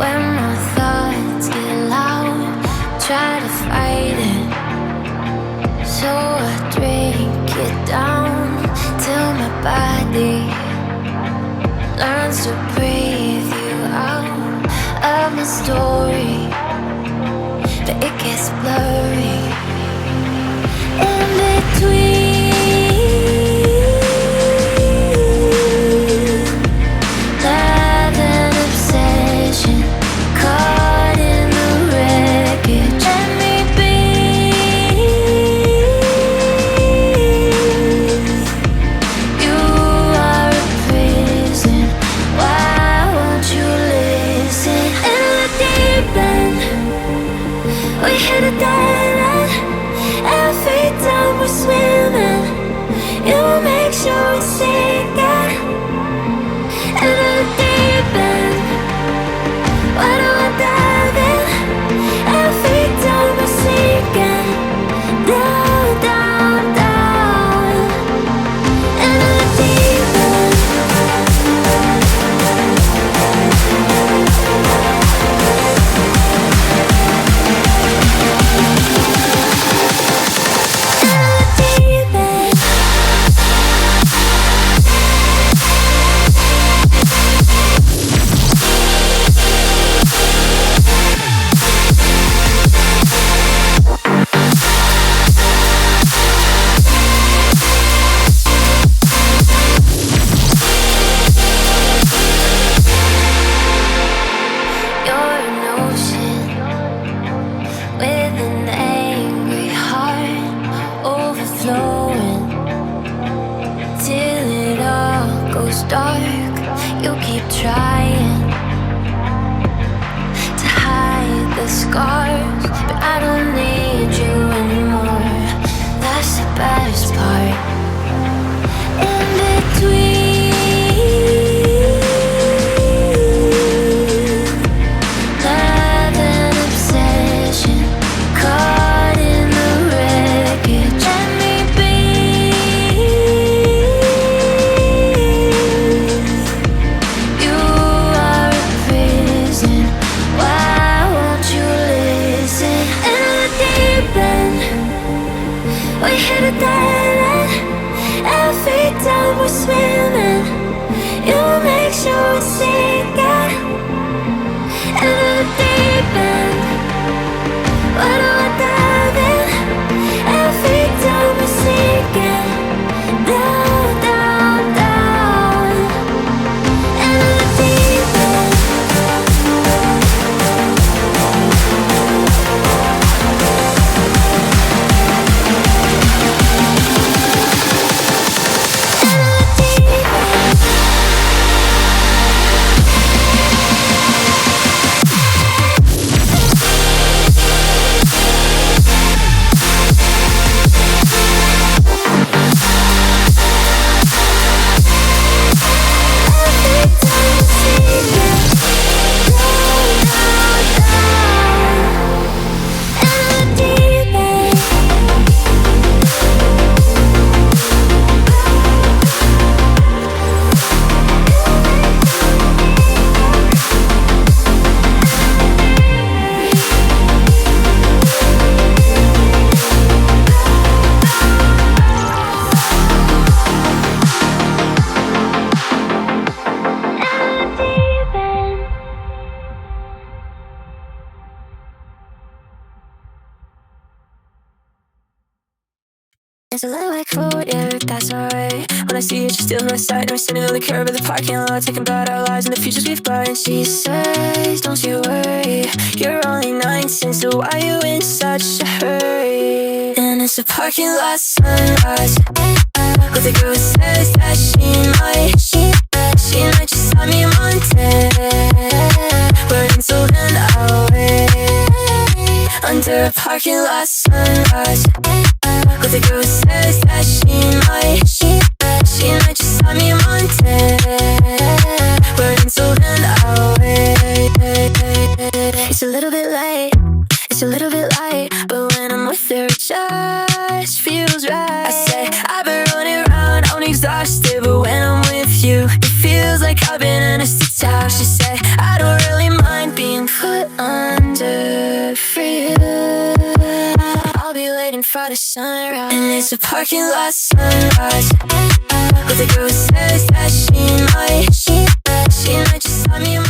When my thoughts get loud, try to fight it. So I drink it down till my body learns to breathe you out of my story. But it gets blurry in between. Love and obsession caught in the wreckage. Let me be. You are a prison. Why won't you listen? In the deep end, we hit a dead end. Every time we're swimming, you make sure we sink it. In the deep end, why do I dive in? Every time we're sinking down, down, down. In the deep end. You're an ocean with an angry heart, overflowing till it all goes dark. You keep trying to hide the scars, but I don't need you anymore. That's the best part. In between. Love and obsession caught in the wreckage. Let me be. You are a prison. Why won't you listen? In the deep end, we hit a dead end. Every time we're swimming, you make sure we sink it. In the deep end, why do I dive in? Every time we're sinking down, down, down. In the deep end. It's a little like forward, yeah, that's alright. When I see it, she's still my sight. And we're sitting on the curb of the parking lot, talking about our lives and the futures we've got. And she says, don't you worry, you're only 19, so why you in such a hurry? And it's a parking lot sunrise with a girl who says that she might just have me Monday. We're until then I'll wait under a parking lot sunrise with a girl who says that she might just have me Monday. We're until then I'll wait. It's a little bit late, it's a little bit light, but when I'm with her it just feels right. I say I've been running around, I'm exhausted, but when I'm with you it feels like I've been anesthesied. She said I don't really mind being before the sunrise. And it's a parking lot sunrise with a girl who says that she might just stop me